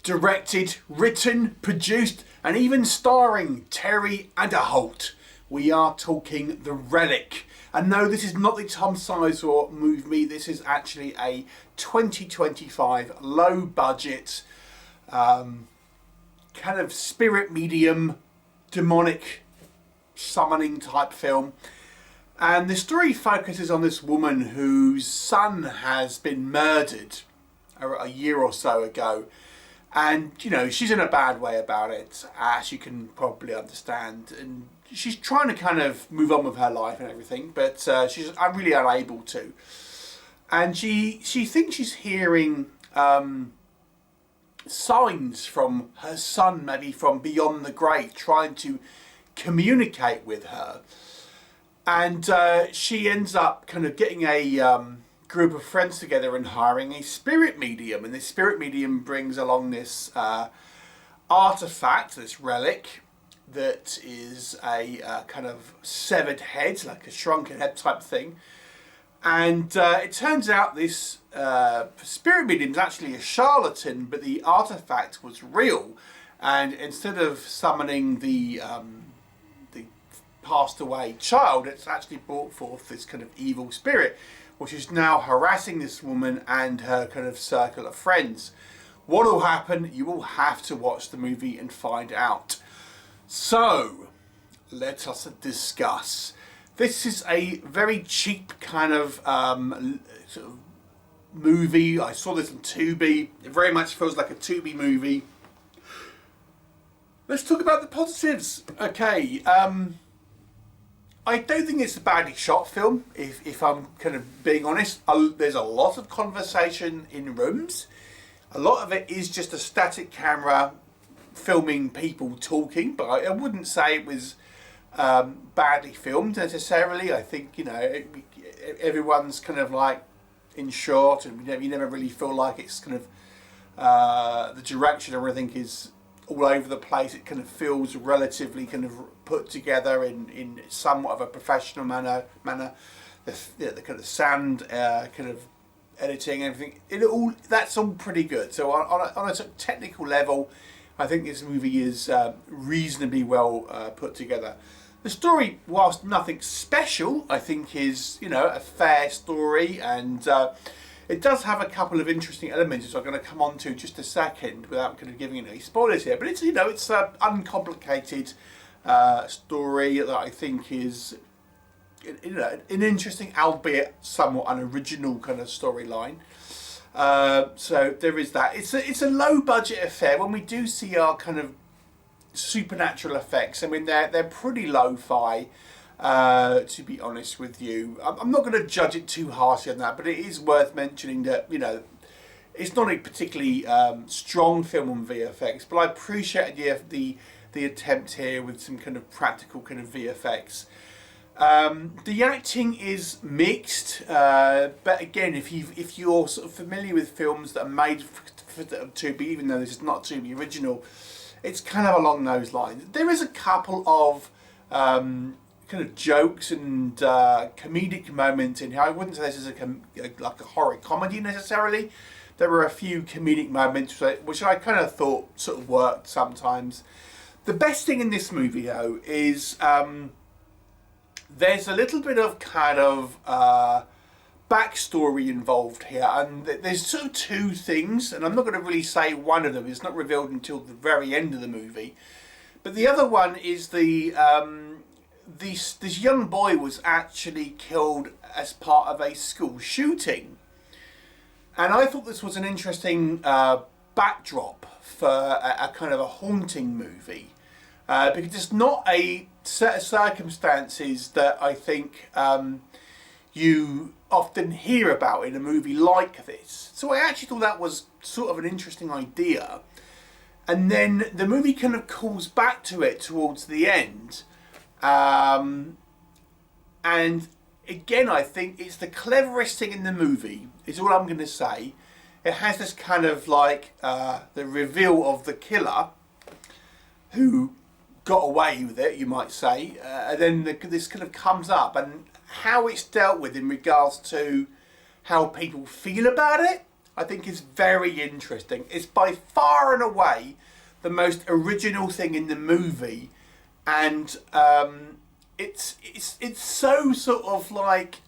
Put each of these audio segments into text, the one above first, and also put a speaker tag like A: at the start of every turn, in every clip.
A: Directed, written, produced, and even starring Terry Adderholt. We are talking The Relic. And no, this is not the Tom Sizemore movie. This is actually a 2025 low budget, kind of spirit medium, demonic summoning type film. And the story focuses on this woman whose son has been murdered a year or so ago. And, you know, she's in a bad way about it, as you can probably understand. And she's trying to kind of move on with her life and everything, but she's really unable to. And she thinks she's hearing signs from her son, maybe from beyond the grave, trying to communicate with her. And she ends up kind of getting a group of friends together and hiring a spirit medium, and this spirit medium brings along this artifact, this relic, that is a kind of severed head, like a shrunken head type thing. And it turns out this spirit medium is actually a charlatan, but the artifact was real, and instead of summoning the passed away child, it's actually brought forth this kind of evil spirit, which is now harassing this woman and her kind of circle of friends. What will happen? You will have to watch the movie and find out. So, let us discuss. This is a very cheap kind of, sort of movie. I saw this on Tubi. It very much feels like a Tubi movie. Let's talk about the positives. Okay, I don't think it's a badly shot film, if I'm kind of being honest. There's a lot of conversation in rooms. A lot of it is just a static camera filming people talking, but I wouldn't say it was badly filmed necessarily. I think, you know, everyone's kind of like in shot, and you never really feel like it's kind of the direction and everything is all over the place. It kind of feels relatively kind of put together in somewhat of a professional manner. The kind of sound, kind of editing, everything. That's all pretty good. So on a sort of technical level, I think this movie is reasonably well put together. The story, whilst nothing special, I think is, you know, a fair story, and it does have a couple of interesting elements, which I'm going to come on to just a second without kind of giving any spoilers here. But it's, you know, it's an uncomplicated story that I think is, you know, an interesting, albeit somewhat unoriginal kind of storyline. So there is that. It's a low budget affair. When we do see our kind of supernatural effects, I mean, they're pretty lo-fi. To be honest with you, I'm not going to judge it too harshly on that, but it is worth mentioning that, you know, it's not a particularly strong film on VFX, but I appreciate the attempt here with some kind of practical kind of VFX. The acting is mixed, but again, if you're sort of familiar with films that are made for Tubi, even though this is not Tubi original, it's kind of along those lines. There is a couple of kind of jokes and comedic moments in here. I wouldn't say this is like a horror comedy necessarily. There were a few comedic moments which I kind of thought sort of worked sometimes. The best thing in this movie, though, is there's a little bit of kind of backstory involved here, and there's sort of two things, and I'm not going to really say one of them. It's not revealed until the very end of the movie. But the other one is this young boy was actually killed as part of a school shooting. And I thought this was an interesting backdrop for a kind of a haunting movie. Because it's not a set of circumstances that I think you often hear about in a movie like this. So I actually thought that was sort of an interesting idea. And then the movie kind of calls back to it towards the end. And again, I think it's the cleverest thing in the movie, is all I'm going to say. It has this kind of like the reveal of the killer who got away with it, you might say, and then this kind of comes up, and how it's dealt with in regards to how people feel about it, I think is very interesting. It's by far and away the most original thing in the movie, and it's so sort of like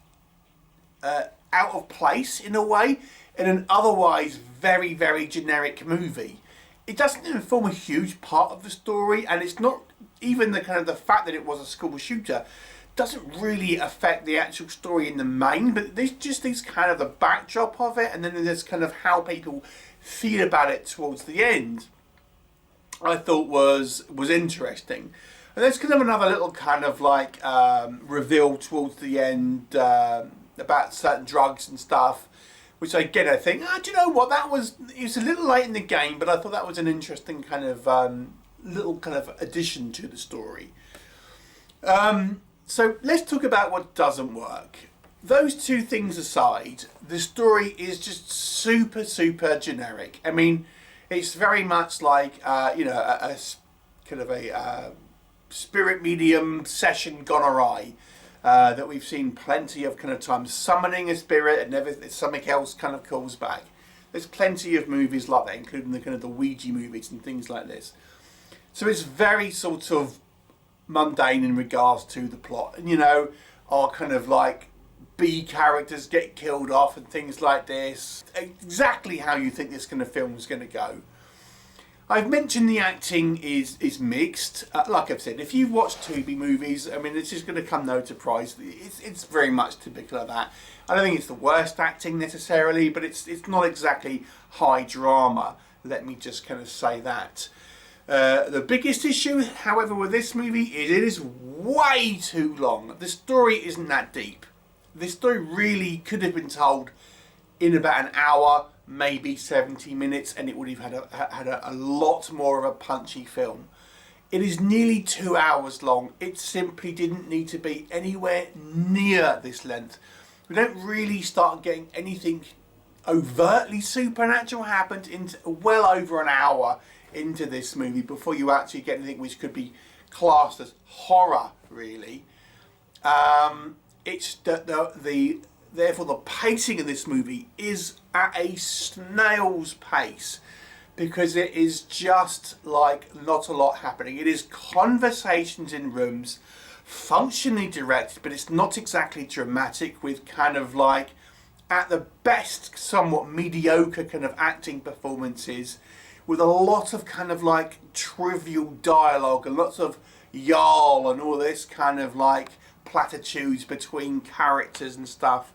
A: out of place in a way in an otherwise very, very generic movie. It doesn't even form a huge part of the story, and it's not even the kind of the fact that it was a school shooter doesn't really affect the actual story in the main, but there's just these kind of the backdrop of it, and then there's kind of how people feel about it towards the end, I thought was interesting. And there's kind of another little kind of like reveal towards the end about certain drugs and stuff, which again I think, do you know what, it was a little late in the game, but I thought that was an interesting kind of little kind of addition to the story. So let's talk about what doesn't work. Those two things aside, the story is just super, super generic. I mean, it's very much like, you know, a kind of a spirit medium session gone awry that we've seen plenty of kind of times. Summoning a spirit and something else kind of calls back. There's plenty of movies like that, including the kind of the Ouija movies and things like this. So it's very sort of mundane in regards to the plot, and you know, our kind of like B characters get killed off and things like this. Exactly how you think this kind of film is going to go. I've mentioned the acting is mixed. Like I've said, if you've watched Tubi movies, I mean, it's just going to come no surprise. It's very much typical of that. I don't think it's the worst acting necessarily, but it's not exactly high drama. Let me just kind of say that. The biggest issue, however, with this movie is it is way too long. The story isn't that deep. This story really could have been told in about an hour, maybe 70 minutes, and it would have had a lot more of a punchy film. It is nearly 2 hours long. It simply didn't need to be anywhere near this length. We don't really start getting anything overtly supernatural happen into well over an hour into this movie before you actually get anything which could be classed as horror, really. It's therefore the pacing of this movie is at a snail's pace, because it is just like not a lot happening. It is conversations in rooms, functionally directed, but it's not exactly dramatic, with kind of like at the best somewhat mediocre kind of acting performances, with a lot of kind of like trivial dialogue and lots of y'all and all this kind of like platitudes between characters and stuff.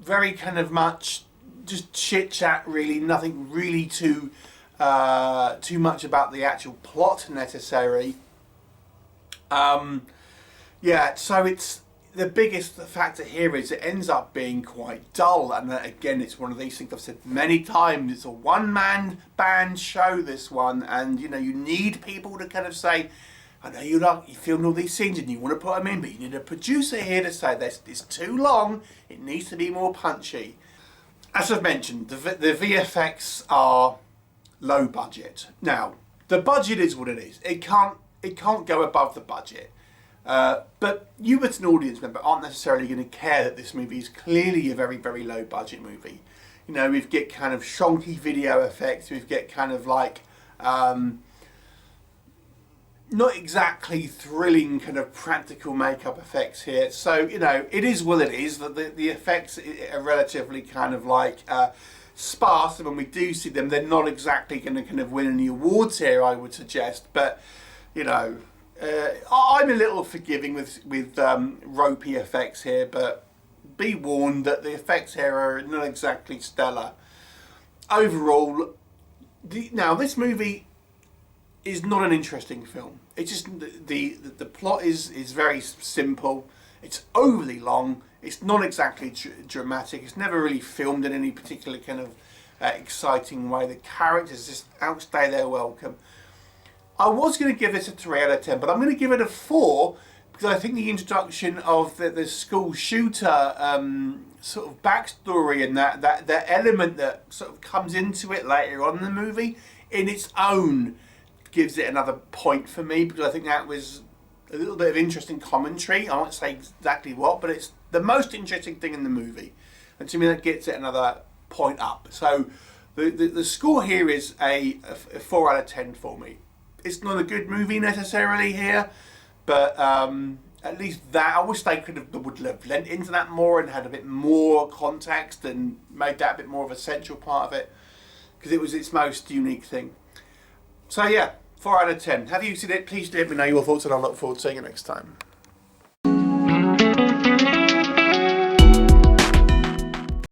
A: Very kind of much just chit chat, really. Nothing really too much about the actual plot necessary. Yeah, so it's the biggest factor here is it ends up being quite dull, and again, it's one of these things I've said many times. It's a one-man band show, this one, and you know, you need people to kind of say, I know you filmed all these scenes and you want to put them in, but you need a producer here to say this. It's too long. It needs to be more punchy. As I've mentioned, the VFX are low budget. Now, the budget is what it is. It can't go above the budget. But you as an audience member aren't necessarily going to care that this movie is clearly a very, very low budget movie. You know, we get kind of shonky video effects, we get kind of like not exactly thrilling kind of practical makeup effects here. So, you know, it is what it is. The effects are relatively kind of like sparse, and when we do see them, they're not exactly going to kind of win any awards here, I would suggest. But, you know, I'm a little forgiving with ropey effects here, but be warned that the effects here are not exactly stellar. Overall, now this movie is not an interesting film. It's just the plot is very simple. It's overly long. It's not exactly dramatic. It's never really filmed in any particular kind of exciting way. The characters just outstay their welcome. I was going to give this a 3 out of 10, but I'm going to give it a 4 because I think the introduction of the school shooter sort of backstory and that element that sort of comes into it later on in the movie in its own gives it another point for me, because I think that was a little bit of interesting commentary. I won't say exactly what, but it's the most interesting thing in the movie. and to me that gets it another point up. So the score here is a 4 out of 10 for me. It's not a good movie necessarily here, but at least that, I wish they would have lent into that more and had a bit more context and made that a bit more of a central part of it, because it was its most unique thing. So yeah, 4 out of 10. Have you seen it? Please do let me know your thoughts, and I look forward to seeing you next time.